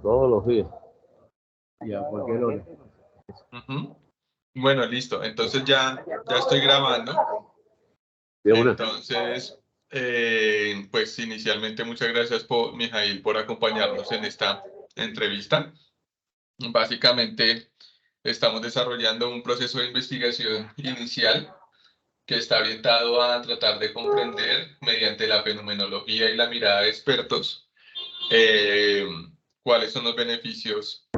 Todos los días. Y a cualquier hora. Bueno, listo. Entonces ya estoy grabando. De una. Entonces, pues inicialmente muchas gracias, Mijail, por acompañarnos en esta entrevista. Básicamente, estamos desarrollando un proceso de investigación inicial que está orientado a tratar de comprender, mediante la fenomenología y la mirada de expertos, cuáles son los beneficios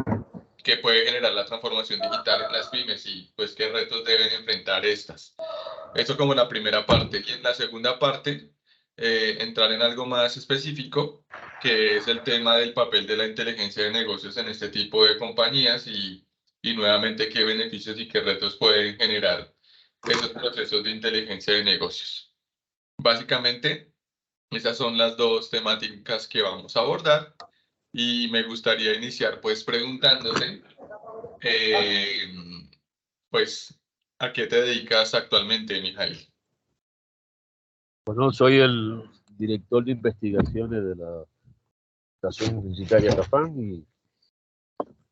que puede generar la transformación digital en las pymes y pues qué retos deben enfrentar estas. Eso como la primera parte. Y en la segunda parte, entrar en algo más específico, que es el tema del papel de la inteligencia de negocios en este tipo de compañías y nuevamente qué beneficios y qué retos pueden generar esos procesos de inteligencia de negocios. Básicamente, esas son las dos temáticas que vamos a abordar y me gustaría iniciar pues preguntándote, pues, ¿a qué te dedicas actualmente, Mijail? Bueno, soy el director de investigaciones de la Estación Universitaria Cafán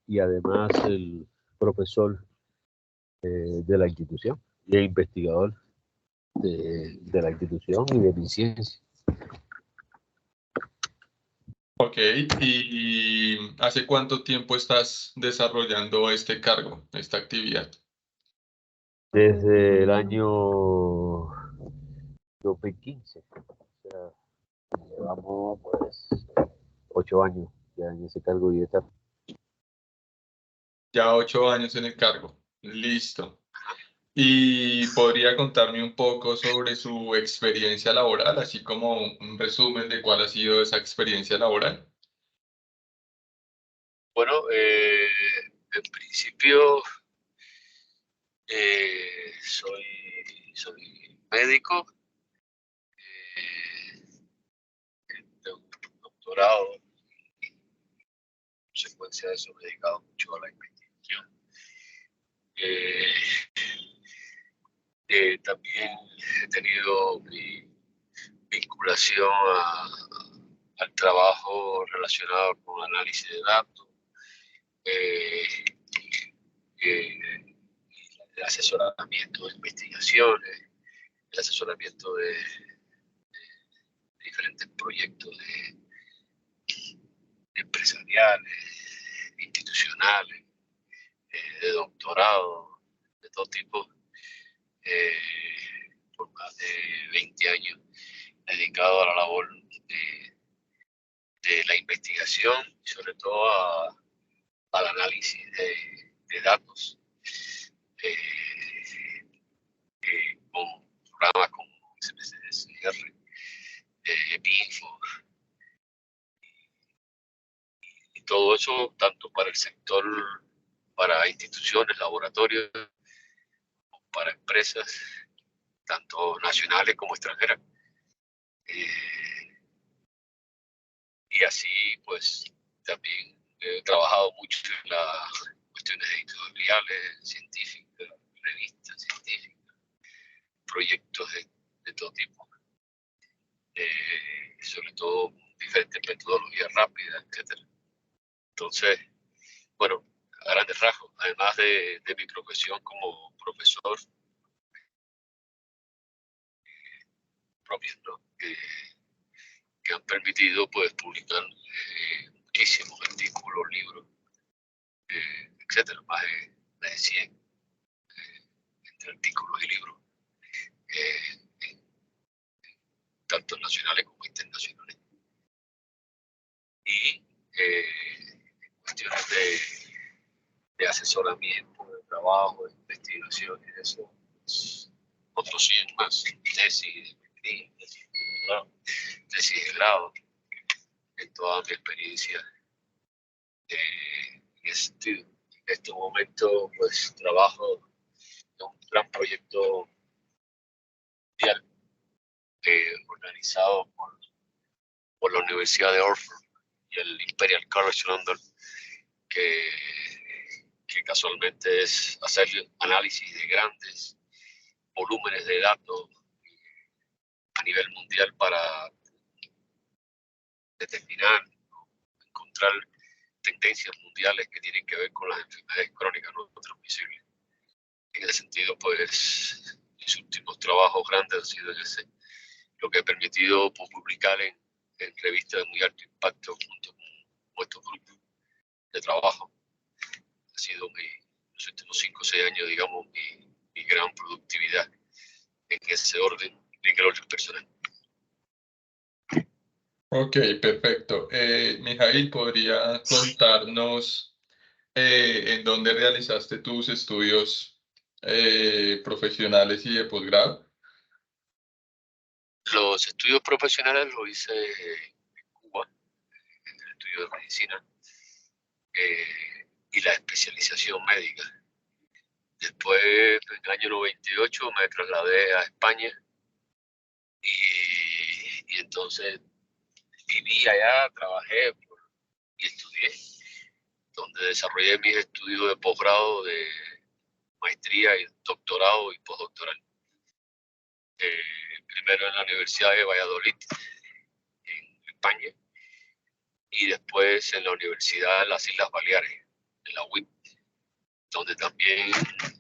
y además el profesor de la institución y el investigador de la institución y de mi ciencia. Ok, ¿y hace cuánto tiempo estás desarrollando este cargo, esta actividad? Desde el año 2015. O sea, llevamos pues 8 años ya en ese cargo y esta. Ya 8 años en el cargo. Listo. ¿Y podría contarme un poco sobre su experiencia laboral, así como un resumen de cuál ha sido esa experiencia laboral? Bueno, en principio soy médico, de un doctorado, y en consecuencia de eso me he dedicado mucho a la investigación. También he tenido mi vinculación al trabajo relacionado con análisis de datos, el asesoramiento de investigaciones, el asesoramiento de diferentes proyectos empresariales, institucionales, de doctorado, de todo tipo, por más de 20 años dedicado a la labor de la investigación y sobre todo al análisis de datos, con programas como SPSR, EPINFO, y todo eso tanto para el sector, para instituciones, laboratorios, para empresas, tanto nacionales como extranjeras. Y así, pues, también he trabajado mucho en las cuestiones editoriales, científicas, revistas científicas, proyectos de todo tipo, sobre todo diferentes metodologías rápidas, etc. Entonces, bueno, a grandes rasgos, además de mi profesión como profesor, propios, ¿no? Que han permitido pues publicar muchísimos artículos, libros, etcétera, más de 100 entre artículos y libros, tanto nacionales como internacionales. Y cuestiones de asesoramiento, de trabajo, de investigación y de eso, pues, otros 100 más, tesis de maestría, tesis de grado, en toda mi experiencia en ese sentido. En este momento, pues, trabajo en un gran proyecto mundial organizado por la Universidad de Oxford y el Imperial College London, que casualmente es hacer análisis de grandes volúmenes de datos a nivel mundial para determinar, encontrar tendencias mundiales que tienen que ver con las enfermedades crónicas no transmisibles. En ese sentido, pues, mis últimos trabajos grandes han sido en ese, lo que he permitido publicar en revistas de muy alto impacto junto con estos grupos de trabajo. Ha sido los últimos 5 o 6 años, digamos, mi gran productividad en ese orden, en el orden personal. Ok, perfecto. Mijail, ¿podría contarnos en dónde realizaste tus estudios profesionales y de posgrado? Los estudios profesionales los hice en Cuba, en el estudio de medicina, y la especialización médica. Después, en el año 98, me trasladé a España y entonces viví allá, trabajé y estudié, donde desarrollé mis estudios de posgrado, de maestría y doctorado y postdoctoral. Primero en la Universidad de Valladolid, en España, y después en la Universidad de las Islas Baleares, en la UIP, donde también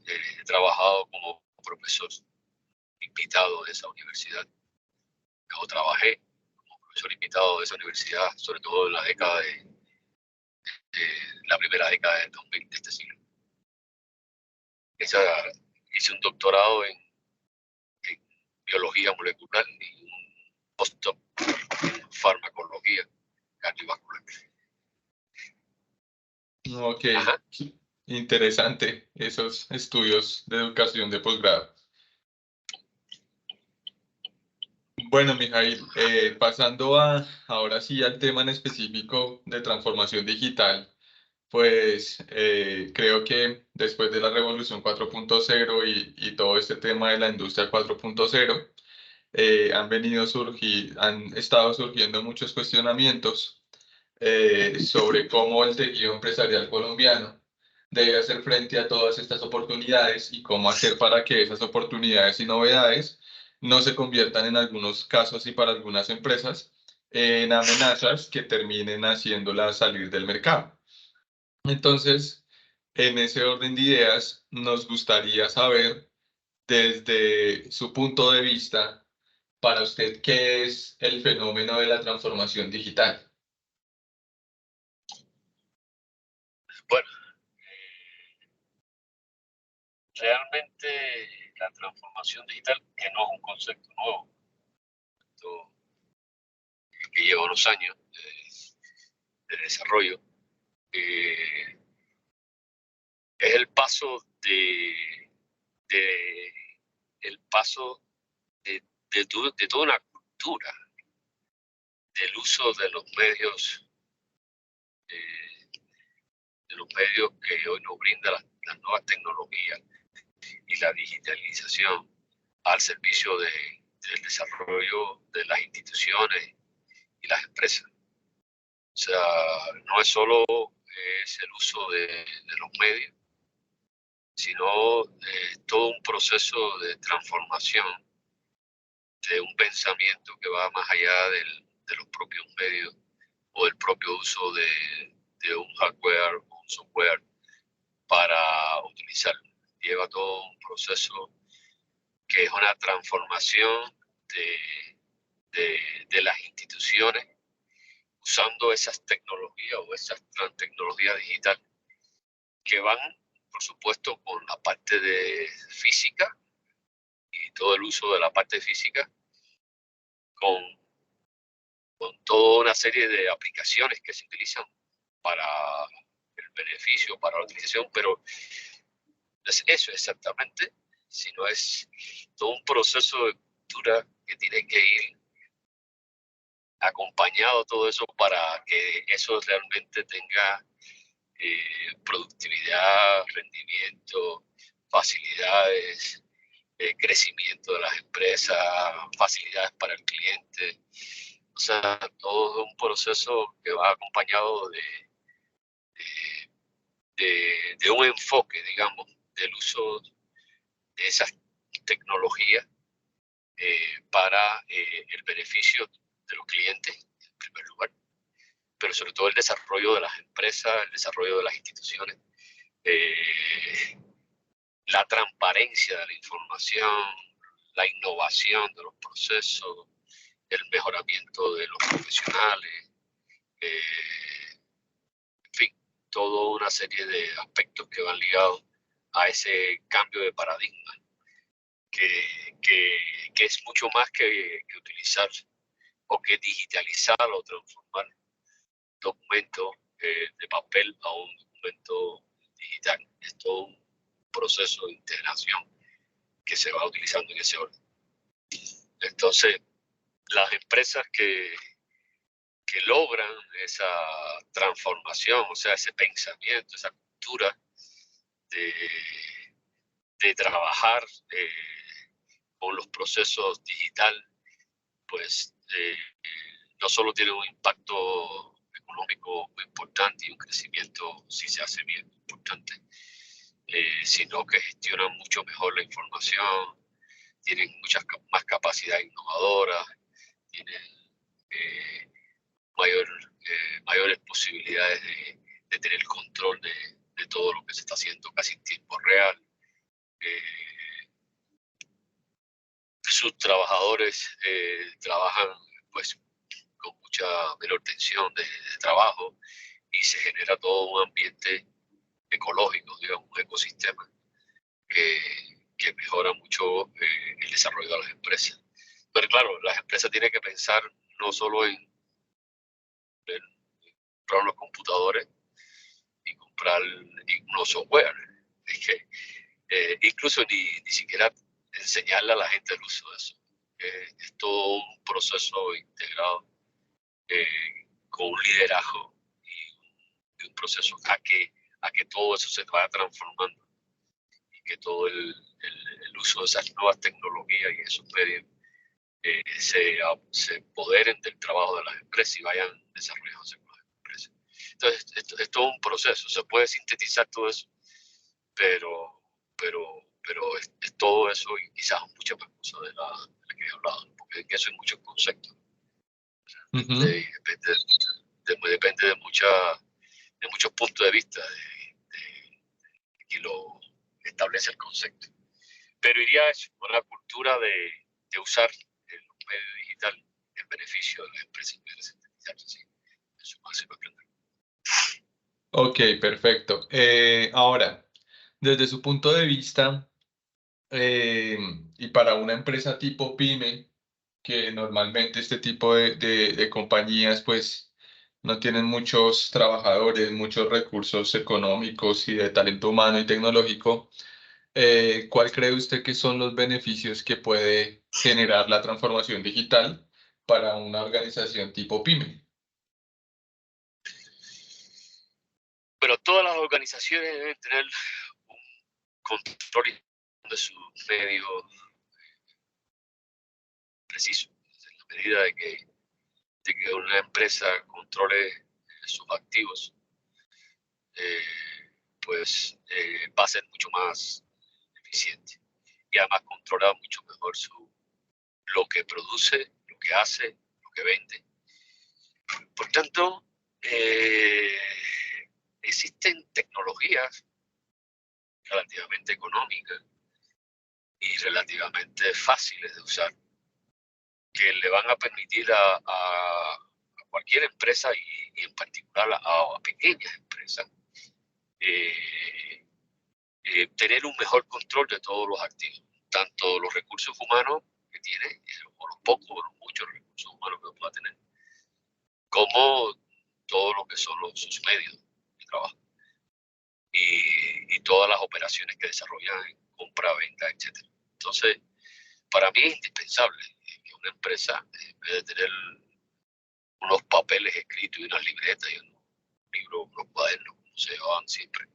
he trabajado como profesor invitado de esa universidad. Yo trabajé como profesor invitado de esa universidad, sobre todo en la década de la primera década del 2000 de este siglo. Hice un doctorado en biología molecular y un postdoc en farmacología cardiovascular. Ok, Ajá. interesante esos estudios de educación de posgrado. Bueno, Mijail, pasando ahora sí al tema en específico de transformación digital, pues creo que después de la revolución 4.0 y todo este tema de la industria 4.0, han estado surgiendo muchos cuestionamientos sobre cómo el tejido empresarial colombiano debe hacer frente a todas estas oportunidades y cómo hacer para que esas oportunidades y novedades no se conviertan en algunos casos y para algunas empresas en amenazas que terminen haciéndolas salir del mercado. Entonces, en ese orden de ideas, nos gustaría saber desde su punto de vista, para usted, ¿qué es el fenómeno de la transformación digital? Bueno, realmente la transformación digital, que no es un concepto nuevo, que lleva unos años de desarrollo, es el paso de toda una cultura del uso de los medios que hoy nos brindan las nuevas tecnologías y la digitalización al servicio del desarrollo de las instituciones y las empresas. O sea, no es solo es el uso de los medios, sino todo un proceso de transformación de un pensamiento que va más allá de los propios medios o del propio uso de un hardware o un software para utilizarlo. Lleva todo un proceso que es una transformación de las instituciones usando esas tecnologías o esas tecnologías digitales que van, por supuesto, con la parte de física y todo el uso de la parte física, con toda una serie de aplicaciones que se utilizan para el beneficio, para la utilización, pero no es eso exactamente, sino es todo un proceso de cultura que tiene que ir acompañado todo eso para que eso realmente tenga productividad, rendimiento, facilidades, crecimiento de las empresas, facilidades para el cliente. O sea, todo un proceso que va acompañado de un enfoque, digamos, del uso de esas tecnologías para el beneficio de los clientes, en primer lugar, pero sobre todo el desarrollo de las empresas, el desarrollo de las instituciones, la transparencia de la información, la innovación de los procesos, el mejoramiento de los profesionales, en fin, toda una serie de aspectos que van ligados a ese cambio de paradigma, que es mucho más que utilizar o que digitalizar o transformar documentos de papel a un documento digital. Es todo un proceso de integración que se va utilizando en ese orden. Entonces, las empresas que logran esa transformación, o sea, ese pensamiento, esa cultura de trabajar con los procesos digitales, pues no solo tienen un impacto económico muy importante y un crecimiento, si se hace bien, importante, sino que gestionan mucho mejor la información, tienen muchas más capacidad innovadora, tienen mayores posibilidades de tener control de todo lo que se está haciendo casi en tiempo real. Sus trabajadores trabajan pues con mucha menor tensión de trabajo y se genera todo un ambiente ecológico, digamos, un ecosistema que mejora mucho el desarrollo de las empresas. Pero claro, las empresas tienen que pensar no solo en comprar los computadores y comprar unos software, es que incluso ni siquiera enseñarle a la gente el uso de eso. Es todo un proceso integrado con un liderazgo y un proceso a que todo eso se vaya transformando y que todo el uso de esas nuevas tecnologías y esos medios se empoderen del trabajo de las empresas y vayan desarrollándose con las empresas. Entonces, esto es todo un proceso. Se puede sintetizar todo eso, pero es todo eso y quizás muchas más cosas de la que he hablado, porque en eso hay muchos conceptos. Depende de muchos puntos de vista de quien lo establece el concepto. Pero iría a eso, una cultura de usar el medio digital en beneficio de las empresas. Sí, eso más se va a aprender. Ok, perfecto. Ahora, desde su punto de vista, y para una empresa tipo PYME, que normalmente este tipo de compañías pues no tienen muchos trabajadores, muchos recursos económicos y de talento humano y tecnológico, ¿cuál cree usted que son los beneficios que puede generar la transformación digital para una organización tipo PYME? Pero todas las organizaciones deben tener un control de sus medios preciso, en la medida de que una empresa controle sus activos, pues va a ser mucho más eficiente y además controla mucho mejor lo que produce, lo que hace, lo que vende. Por tanto, existen tecnologías relativamente económicas y relativamente fáciles de usar que le van a permitir a cualquier empresa y en particular a pequeñas empresas tener un mejor control de todos los activos, tanto los recursos humanos que tiene, o los pocos o los muchos recursos humanos que pueda tener, como todo lo que son sus medios de trabajo y todas las operaciones que desarrollan, compra, venta, etc. Entonces, para mí es indispensable que una empresa, en vez de tener unos papeles escritos y unas libretas y unos libros, unos cuadernos, como se llevaban siempre,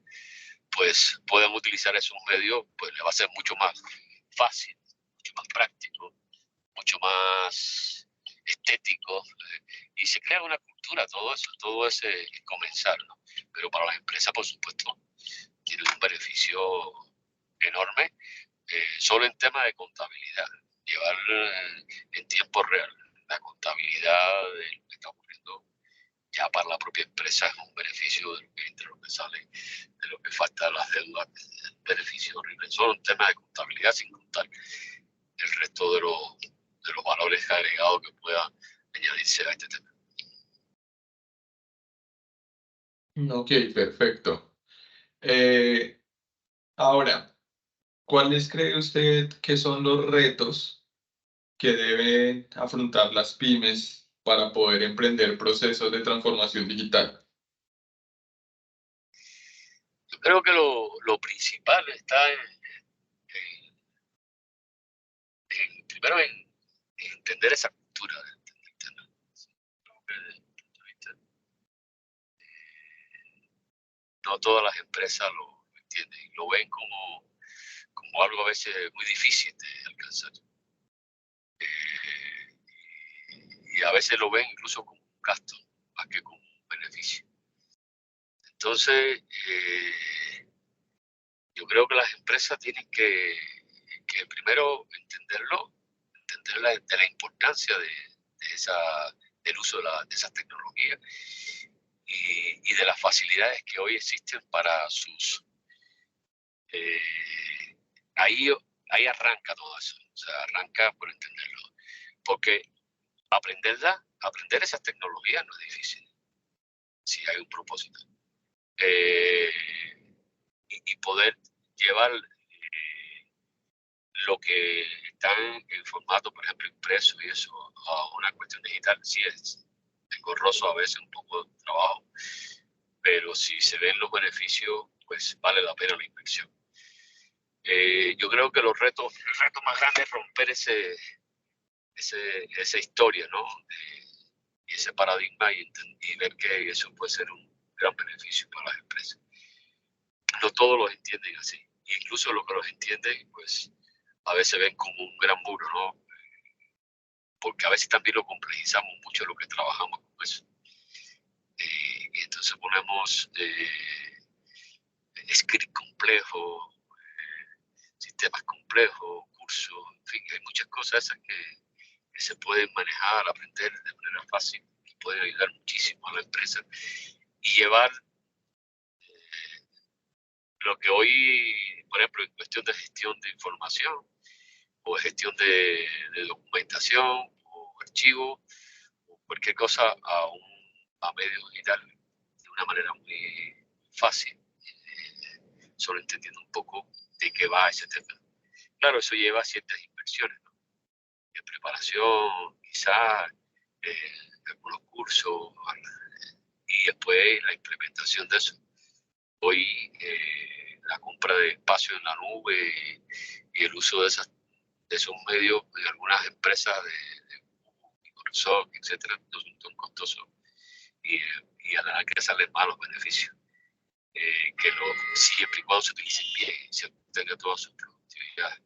pues puedan utilizar esos medios, pues le va a ser mucho más fácil, mucho más práctico, mucho más estético, y se crea una cultura, todo ese comenzar, ¿no? Pero para las empresas, por supuesto, tiene un beneficio enorme, solo en tema de contabilidad, llevar en tiempo real la contabilidad de lo que está ocurriendo ya para la propia empresa es un beneficio de lo que entra, lo que sale, de lo que falta de las deudas, beneficio horrible. Solo un tema de contabilidad, sin contar el resto de los valores agregados que puedan añadirse a este tema. Ok, perfecto. Ahora, ¿cuáles cree usted que son los retos que deben afrontar las pymes para poder emprender procesos de transformación digital? Yo creo que lo principal está primero en entender esa cultura del tema. No todas las empresas lo entienden, lo ven como algo a veces muy difícil de alcanzar. Y a veces lo ven incluso como un gasto, más que como un beneficio. Entonces, yo creo que las empresas tienen que primero entenderlo, entender de la importancia del uso de esas tecnologías y de las facilidades que hoy existen para su uso. Ahí arranca todo eso, o sea, arranca por entenderlo, porque aprender esas tecnologías no es difícil, si hay un propósito. Y poder llevar lo que está en formato, por ejemplo, impreso y eso, a una cuestión digital, sí es engorroso a veces, un poco de trabajo, pero si se ven los beneficios, pues vale la pena la inversión. Yo creo que el reto más grande es romper esa historia, ¿no? Y ese paradigma y ver que eso puede ser un gran beneficio para las empresas. No todos los entienden así, e incluso los que los entienden, pues a veces ven como un gran muro, ¿no? Porque a veces también lo complejizamos mucho lo que trabajamos con eso. Y entonces ponemos script complejo, sistemas complejos, cursos, en fin, hay muchas cosas esas que se pueden manejar, aprender de manera fácil y pueden ayudar muchísimo a la empresa y llevar lo que hoy, por ejemplo, en cuestión de gestión de información o gestión de documentación o archivo o cualquier cosa a medio digital de una manera muy fácil, solo entendiendo un poco de qué va ese tema. Claro, eso lleva ciertas inversiones, ¿no? De preparación, quizás algunos cursos y después la implementación de eso. Hoy la compra de espacio en la nube y el uso de esos medios de algunas empresas de Microsoft, etcétera, no son tan costosos y a la que salen malos beneficios. Siempre y cuando se utilicen bien, se obtenga toda su productividad.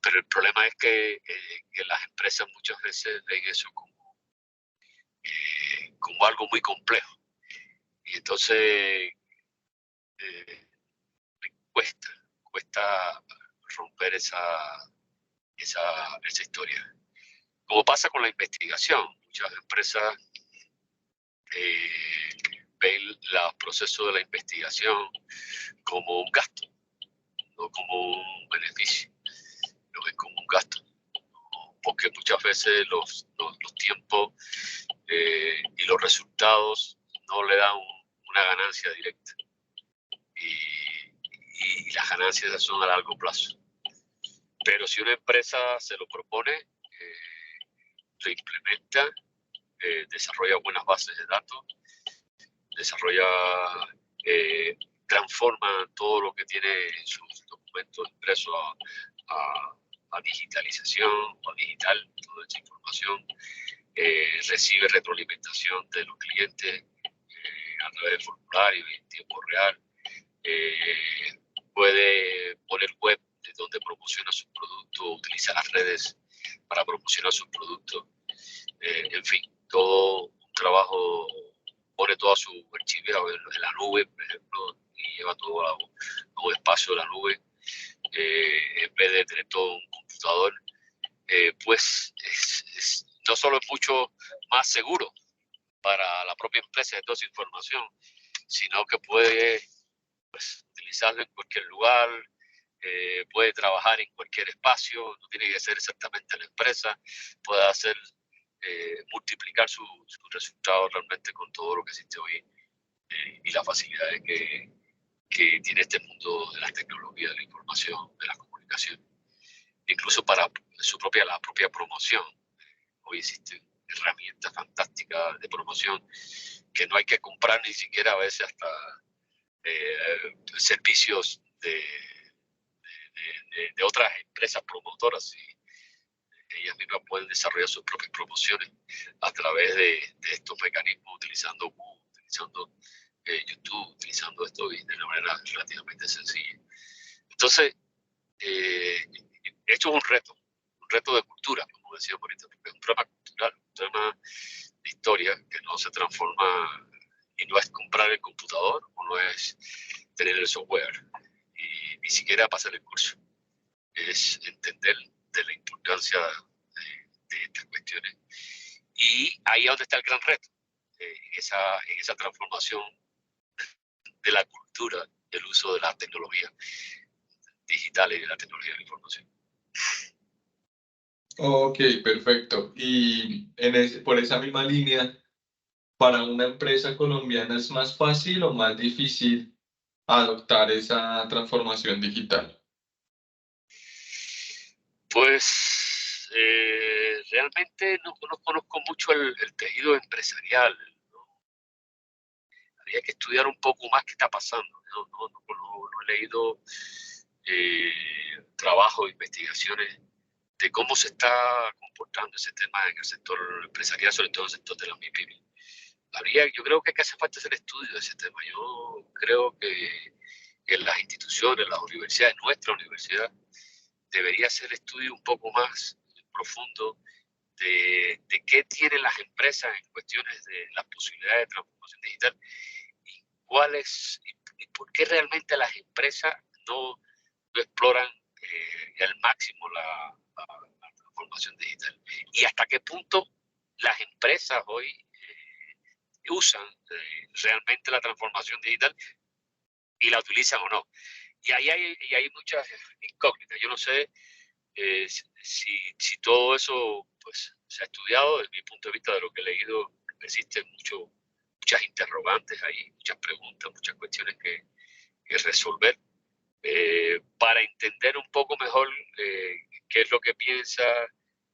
Pero el problema es que las empresas muchas veces ven eso como algo muy complejo. Y entonces cuesta romper esa historia. Como pasa con la investigación, muchas empresas ven los procesos de la investigación como un gasto, no como un beneficio, lo ven como un gasto, porque muchas veces los tiempos y los resultados no le dan una ganancia directa y las ganancias son a largo plazo. Pero si una empresa se lo propone, lo implementa, desarrolla buenas bases de datos, transforma todo lo que tiene en sus documentos impresos a digitalización o a digital, toda esa información, recibe retroalimentación de los clientes a través del formulario y en tiempo real, puede poner web de donde promociona sus productos, utiliza las redes para promocionar sus productos, en fin, todo un trabajo, pone toda su archivio en la nube, por ejemplo, y lleva todo a un espacio de la nube, en vez de tener todo un computador, pues no solo es mucho más seguro, para la propia empresa de toda esa información, sino que puede utilizarlo en cualquier lugar, puede trabajar en cualquier espacio, no tiene que ser exactamente la empresa, puede hacer multiplicar su resultado realmente con todo lo que existe hoy y las facilidades que tiene este mundo de las tecnologías, de la información, de la comunicación, incluso para la propia promoción. Hoy existen herramientas fantásticas de promoción que no hay que comprar ni siquiera a veces hasta servicios de otras empresas promotoras, y ellas mismas pueden desarrollar sus propias promociones a través de estos mecanismos, utilizando Google, utilizando YouTube, utilizando esto de una manera relativamente sencilla. Entonces, esto es un reto de cultura, como decía ahorita, porque es un problema cultural, un tema de historia que no se transforma, y no es comprar el computador o no es tener el software y ni siquiera pasar el curso. Es entender de la importancia de estas cuestiones. Y ahí es donde está el gran reto, en esa transformación de la cultura del uso de las tecnologías digitales y de la tecnología de la información. Ok, perfecto. Y por esa misma línea, ¿para una empresa colombiana es más fácil o más difícil adoptar esa transformación digital? Pues realmente no conozco mucho el tejido empresarial, ¿no? Habría que estudiar un poco más qué está pasando. No he leído trabajo, investigaciones de cómo se está comportando ese tema en el sector empresarial, sobre todo en el sector de la MIPYME. Yo creo que hace falta hacer estudio de ese tema. Yo creo que en las instituciones, las universidades, nuestra universidad, debería hacer estudio un poco más profundo de qué tienen las empresas en cuestiones de las posibilidades de transformación digital y por qué realmente las empresas no exploran al máximo la transformación digital, y hasta qué punto las empresas hoy usan realmente la transformación digital y la utilizan o no. Y ahí hay muchas incógnitas. Yo no sé si todo eso pues se ha estudiado. Desde mi punto de vista, de lo que he leído, existen muchas interrogantes ahí, muchas preguntas, muchas cuestiones que resolver para entender un poco mejor qué es lo que piensa,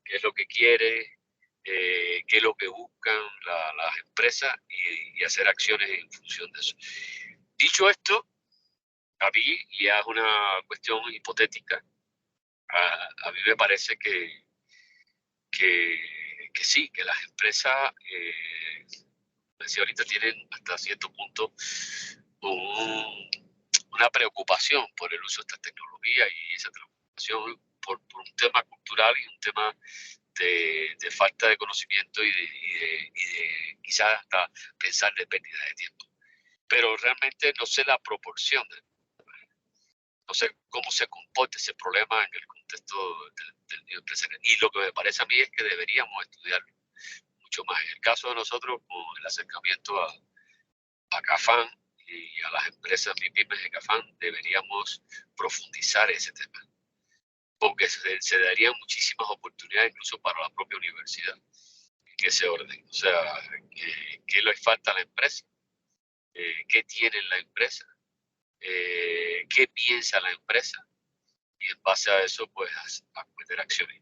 qué es lo que quiere, qué es lo que buscan las empresas y hacer acciones en función de eso. Dicho esto, a mí, ya es una cuestión hipotética, a mí me parece que sí, que las empresas, decía ahorita, tienen hasta cierto punto una preocupación por el uso de esta tecnología y esa transformación por un tema cultural y un tema de falta de conocimiento y de quizás hasta pensar de pérdida de tiempo. Pero realmente no sé la proporción, no sé cómo se comporta ese problema en el contexto del medio empresarial. Y lo que me parece a mí es que deberíamos estudiarlo mucho más. En el caso de nosotros, con el acercamiento a CAFAN y a las empresas MIPYMES de CAFAN, deberíamos profundizar ese tema, porque se darían muchísimas oportunidades incluso para la propia universidad en ese orden. O sea, ¿qué le falta a la empresa? ¿Qué tiene la empresa? ¿Qué piensa la empresa? Y en base a eso, pues, a cometer acciones.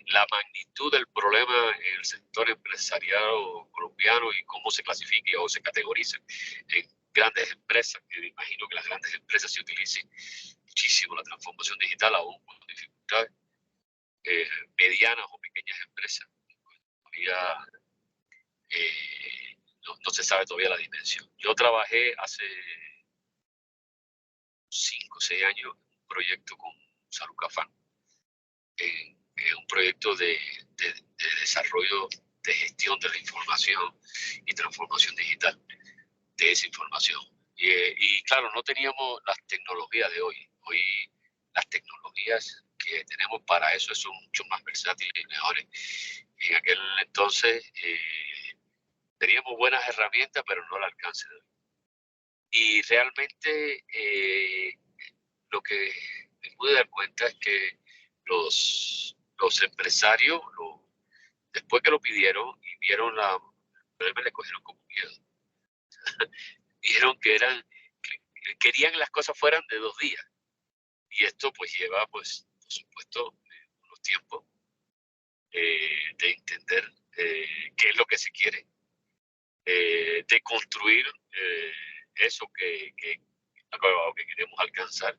La magnitud del problema en el sector empresarial colombiano y cómo se clasifique o se categorice en grandes empresas, que me imagino que las grandes empresas se utilicen muchísimo la transformación digital, aún con dificultades, medianas o pequeñas empresas. Todavía no se sabe todavía la dimensión. Yo trabajé hace 5 o 6 años en un proyecto con Salud CAFAN, un proyecto de desarrollo de gestión de la información y transformación digital de esa información. Y claro, no teníamos las tecnologías de hoy. Hoy las tecnologías que tenemos para eso son mucho más versátiles y mejores. En aquel entonces teníamos buenas herramientas, pero no al alcance de hoy. Y realmente lo que me pude dar cuenta es que los empresarios, después que lo pidieron y vieron le cogieron como miedo. Dijeron que querían las cosas fueran de 2 días. Y esto pues lleva, pues, por supuesto, unos tiempos de entender qué es lo que se quiere, de construir eso que queremos alcanzar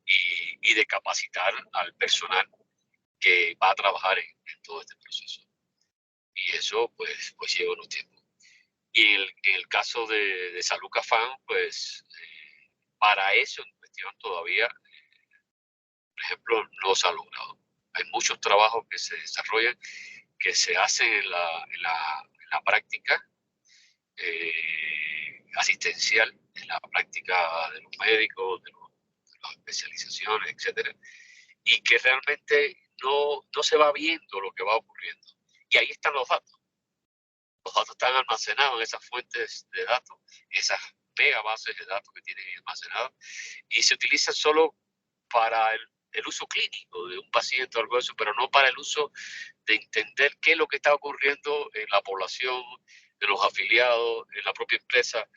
y de capacitar al personal que va a trabajar en todo este proceso. Y eso pues lleva unos tiempos. Y en el caso de Salud Cafam, pues para eso en cuestión todavía, por ejemplo, no se ha logrado. Hay muchos trabajos que se desarrollan, que se hacen en la práctica asistencial, en la práctica de los médicos, de las especializaciones, etcétera, y que realmente no se va viendo lo que va ocurriendo. Y ahí están los datos. Los datos están almacenados en esas fuentes de datos, esas mega bases de datos que tienen almacenados, y se utilizan solo para el uso clínico de un paciente o algo de eso, pero no para el uso de entender qué es lo que está ocurriendo en la población, de los afiliados, en la propia empresa,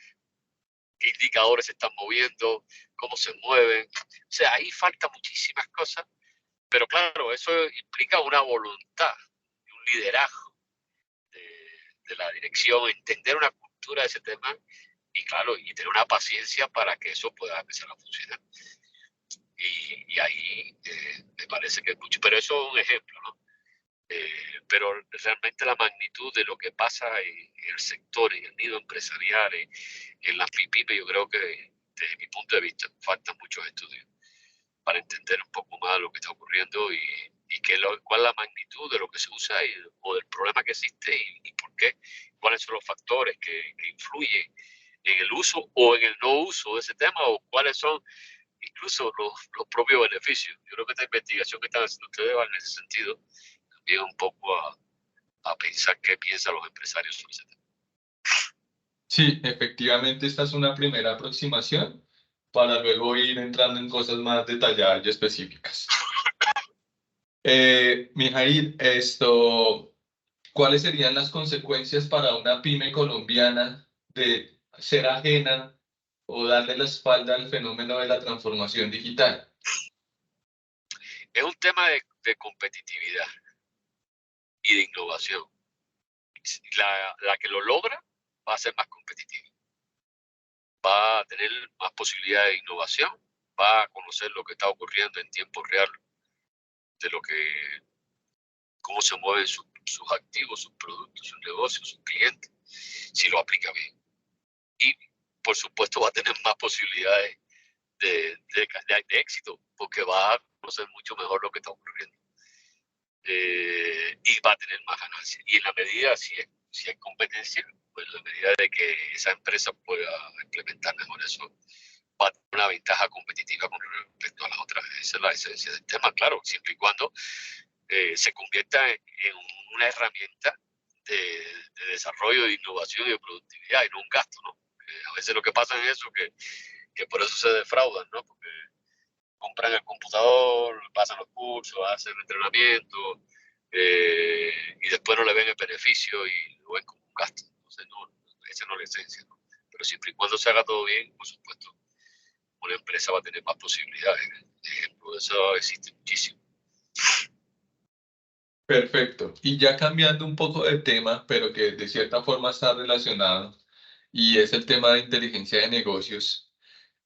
qué indicadores se están moviendo, cómo se mueven. O sea, ahí falta muchísimas cosas, pero claro, eso implica una voluntad, un liderazgo de la dirección, entender una cultura de ese tema y claro, y tener una paciencia para que eso pueda empezar a funcionar. Y ahí me parece que es mucho, pero eso es un ejemplo, ¿no? Pero realmente la magnitud de lo que pasa en el sector, en el nido empresarial, en las PYME, yo creo que desde mi punto de vista faltan muchos estudios para entender un poco más lo que está ocurriendo y cuál es la magnitud de lo que se usa o del problema que existe y por qué, cuáles son los factores que influyen en el uso o en el no uso de ese tema o cuáles son incluso los propios beneficios. Yo creo que esta investigación que están haciendo ustedes va en ese sentido también un poco a pensar qué piensan los empresarios sobre ese tema. Sí, efectivamente esta es una primera aproximación para luego ir entrando en cosas más detalladas y específicas. Mijail, ¿cuáles serían las consecuencias para una pyme colombiana de ser ajena o darle la espalda al fenómeno de la transformación digital? Es un tema de competitividad y de innovación. La que lo logra va a ser más competitiva, va a tener más posibilidades de innovación, va a conocer lo que está ocurriendo en tiempo real, de cómo se mueven sus activos, sus productos, sus negocios, sus clientes, si lo aplica bien. Y por supuesto va a tener más posibilidades de éxito, porque va a conocer mucho mejor lo que está ocurriendo. Y va a tener más ganancias. Y en la medida, si hay competencia, pues en la medida de que esa empresa pueda implementar mejor eso, va a tener una ventaja competitiva con respecto a las otras. Esa es la esencia del tema, claro, siempre y cuando se convierta en una herramienta de desarrollo, de innovación y de productividad y no un gasto, ¿no? A veces lo que pasa es eso, que por eso se defraudan, ¿no? Porque compran el computador, pasan los cursos, hacen entrenamiento y después no le ven el beneficio y lo ven como un gasto. Entonces, esa no es la esencia, ¿no? Pero siempre y cuando se haga todo bien, por supuesto, una empresa va a tener más posibilidades. Ejemplo de eso existe muchísimo. Perfecto. Y ya cambiando un poco de tema, pero que de cierta forma está relacionado, y es el tema de inteligencia de negocios.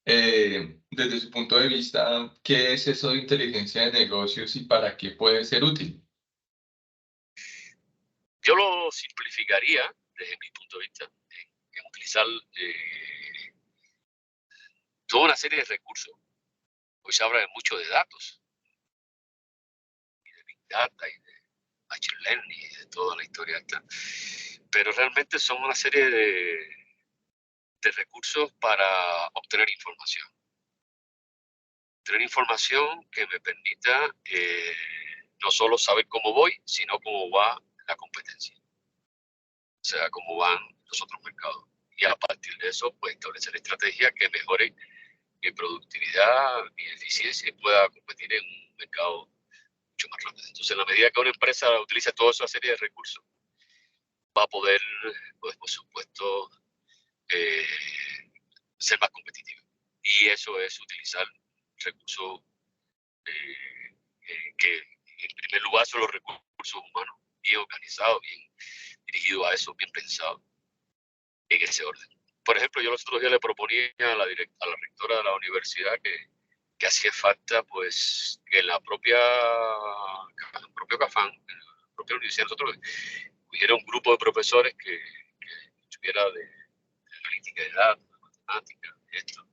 Desde su punto de vista, ¿qué es eso de inteligencia de negocios y para qué puede ser útil? Yo lo simplificaría desde mi punto de vista en utilizar toda una serie de recursos. Hoy se habla mucho de datos, y de Big Data, y de Machine Learning, y de toda la historia esta. Pero realmente son una serie de recursos para obtener información. Obtener información que me permita no solo saber cómo voy, sino cómo va la competencia. sea, cómo van los otros mercados. Y a partir de eso, pues establecer estrategias que mejoren mi productividad, mi eficiencia y pueda competir en un mercado mucho más rápido. Entonces, en la medida que una empresa utiliza toda esa serie de recursos, va a poder, pues, por supuesto, ser más competitiva. Y eso es utilizar recursos que, en primer lugar, son los recursos humanos, bien organizados, bien dirigidos a eso, bien pensados, en ese orden. Por ejemplo, yo los otros días le proponía a la rectora de la universidad que hacía falta, pues, que en el propio CAFAN, en la propia universidad, nosotros hubiera un grupo de profesores que estuviera de analítica de datos, de matemáticas, de esto,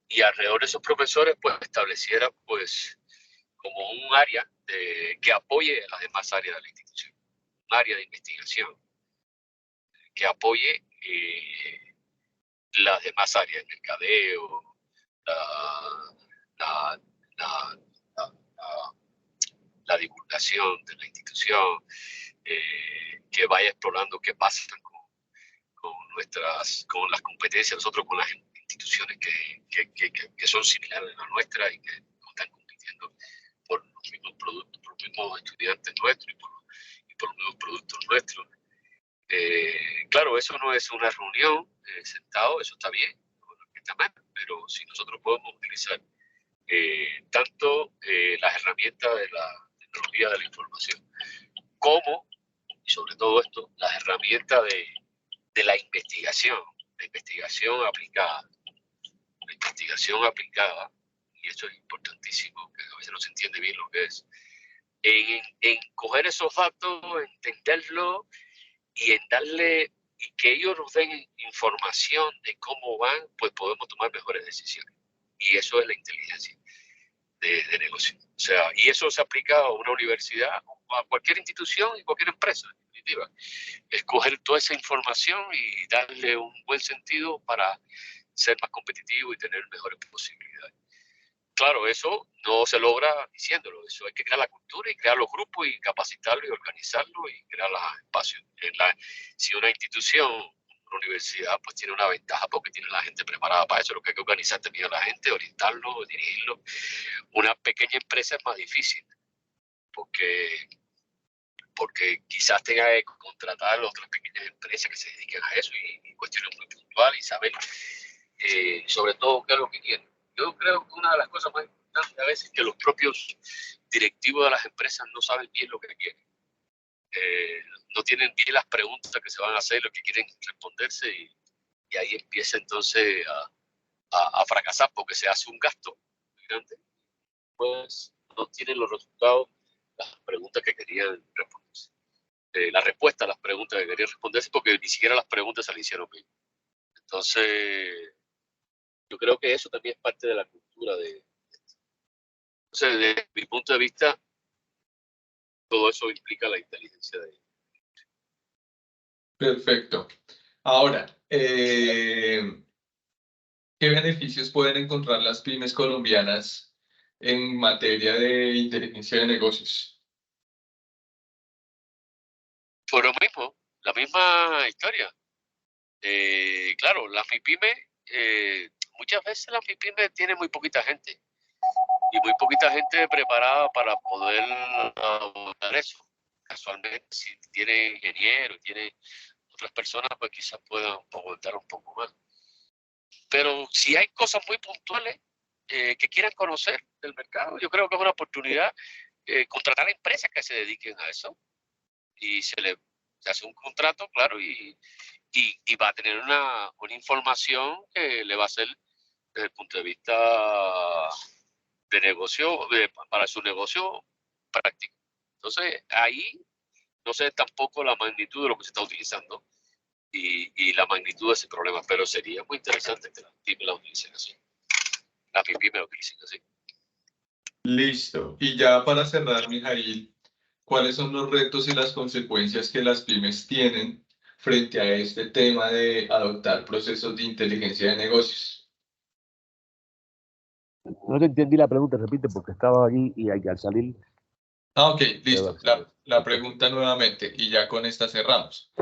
y alrededor de esos profesores, pues, estableciera, pues, como un área que apoye a las demás áreas de la institución, un área de investigación que apoye las demás áreas, el mercadeo, la divulgación de la institución, que vaya explorando qué pasa con las competencias, nosotros con las instituciones que son similares a la nuestra y que están compitiendo por los mismos productos, por los mismos estudiantes nuestros y por los nuevos productos nuestros. Claro, eso no es una reunión sentado, eso está bien, está mal, pero si nosotros podemos utilizar tanto las herramientas de la tecnología de la información como, y sobre todo esto, las herramientas de la investigación aplicada. La investigación aplicada, y eso es importantísimo, que a veces no se entiende bien lo que es, en coger esos datos, entenderlo y en darle, y que ellos nos den información de cómo van, pues podemos tomar mejores decisiones. Y eso es la inteligencia de negocio. O sea, y eso se aplica a una universidad, a cualquier institución y cualquier empresa, en definitiva. Escoger toda esa información y darle un buen sentido para ser más competitivo y tener mejores posibilidades. Claro, eso no se logra diciéndolo, eso hay que crear la cultura y crear los grupos y capacitarlo y organizarlo y crear los espacios. Si una institución, una universidad, pues tiene una ventaja porque tiene la gente preparada para eso, lo que hay que organizar también a la gente, orientarlo, dirigirlo. Una pequeña empresa es más difícil porque quizás tenga que contratar a otras pequeñas empresas que se dediquen a eso y cuestiones muy puntuales y saber sobre todo qué es lo que quieren. Yo creo que una de las cosas más importantes a veces es que los propios directivos de las empresas no saben bien lo que quieren. No tienen bien las preguntas que se van a hacer, lo que quieren responderse y ahí empieza entonces a fracasar porque se hace un gasto muy grande. Pues no tienen los resultados, las preguntas que querían responderse. La respuesta a las preguntas que querían responderse porque ni siquiera las preguntas se le hicieron bien. Entonces, yo creo que eso también es parte de la cultura de esto. Entonces, desde mi punto de vista, todo eso implica la inteligencia de ellos. Perfecto. Ahora, ¿qué beneficios pueden encontrar las pymes colombianas en materia de inteligencia de negocios? Por lo mismo, la misma historia. Claro, las MIPYME, muchas veces las MIPYME tienen muy poquita gente y muy poquita gente preparada para poder abordar eso. Casualmente, si tiene ingenieros, tiene otras personas, pues quizás puedan abordar un poco más. Pero si hay cosas muy puntuales que quieran conocer del mercado, yo creo que es una oportunidad contratar a empresas que se dediquen a eso y se hace un contrato, claro, y va a tener una información que le va a hacer desde el punto de vista de negocio, para su negocio práctico. Entonces, ahí no sé tampoco la magnitud de lo que se está utilizando y la magnitud de ese problema, pero sería muy interesante que las pymes la utilicen así. Las pymes la utilicen así. Listo. Y ya para cerrar, Mijail, ¿cuáles son los retos y las consecuencias que las pymes tienen frente a este tema de adoptar procesos de inteligencia de negocios? No te entendí la pregunta, repite, porque estaba aquí y al salir. Ok, listo. La pregunta nuevamente y ya con esta cerramos.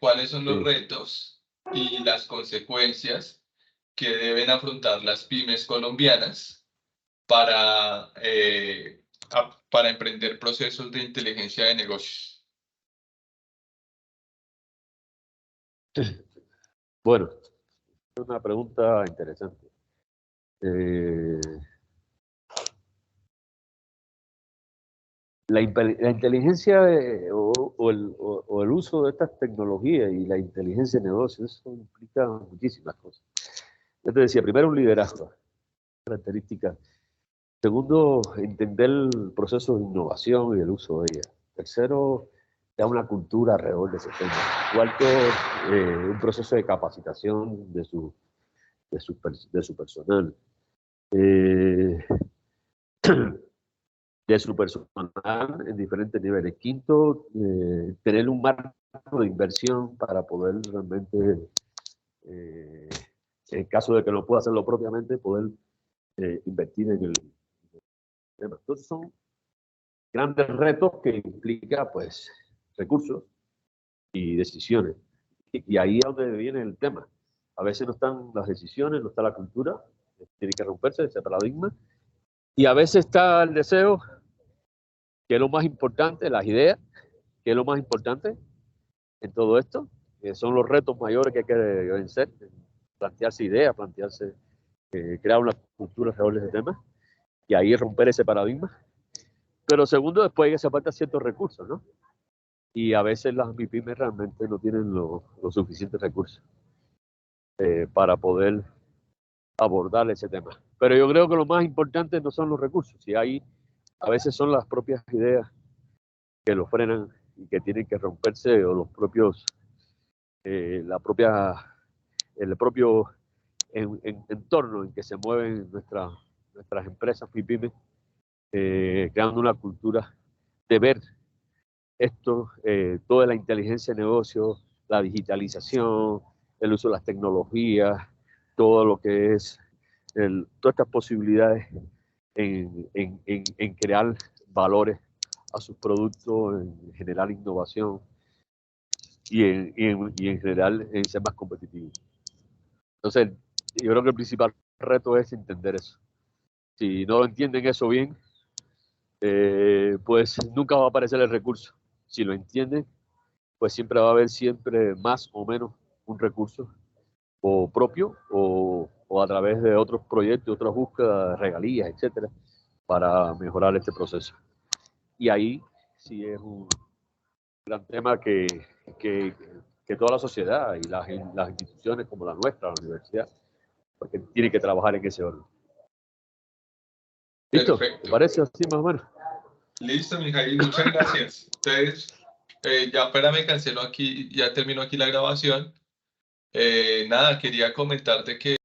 cuáles son los Sí. retos y las consecuencias que deben afrontar las pymes colombianas para emprender procesos de inteligencia de negocios. Bueno, es una pregunta interesante. La inteligencia o el uso de estas tecnologías y la inteligencia de negocios, eso implica muchísimas cosas. Yo te decía, primero un liderazgo, características. Segundo, entender el proceso de innovación y el uso de ella. Tercero, da una cultura alrededor de ese tema. Cuarto, un proceso de capacitación de su personal. De su personal en diferentes niveles. Quinto, tener un marco de inversión para poder realmente, en caso de que no pueda hacerlo propiamente, poder invertir en el tema. Entonces son grandes retos que implica pues recursos y decisiones. Y ahí es donde viene el tema. A veces no están las decisiones, no está la cultura, tiene que romperse ese paradigma. Y a veces está el deseo, que es lo más importante, las ideas, que es lo más importante en todo esto, que son los retos mayores que hay que vencer, plantearse ideas, plantearse, crear una cultura alrededor de ese tema, y ahí romper ese paradigma. Pero segundo, después hay que hacer falta ciertos recursos, ¿no? Y a veces las MIPYMES realmente no tienen los suficientes recursos para poder abordar ese tema. Pero yo creo que lo más importante no son los recursos, y ahí a veces son las propias ideas que lo frenan y que tienen que romperse, o los propios, el propio entorno en que se mueven nuestras empresas MIPYMES, creando una cultura de ver esto, toda la inteligencia de negocio, la digitalización, el uso de las tecnologías, todo lo que es todas estas posibilidades en crear valores a sus productos, en generar innovación y en general en ser más competitivos. Entonces, yo creo que el principal reto es entender eso. Si no lo entienden eso bien, pues nunca va a aparecer el recurso. Si lo entienden, pues siempre va a haber siempre más o menos un recurso, o propio, o a través de otros proyectos, otras búsquedas, regalías, etcétera, para mejorar este proceso. Y ahí sí es un gran tema que toda la sociedad y las instituciones como la nuestra, la universidad, porque tienen que trabajar en ese orden. ¿Listo? Perfecto. ¿Te parece así más o menos? Listo, Mijail, muchas gracias. Entonces, ya espérame, cancelo aquí, ya termino aquí la grabación. Nada, quería comentarte que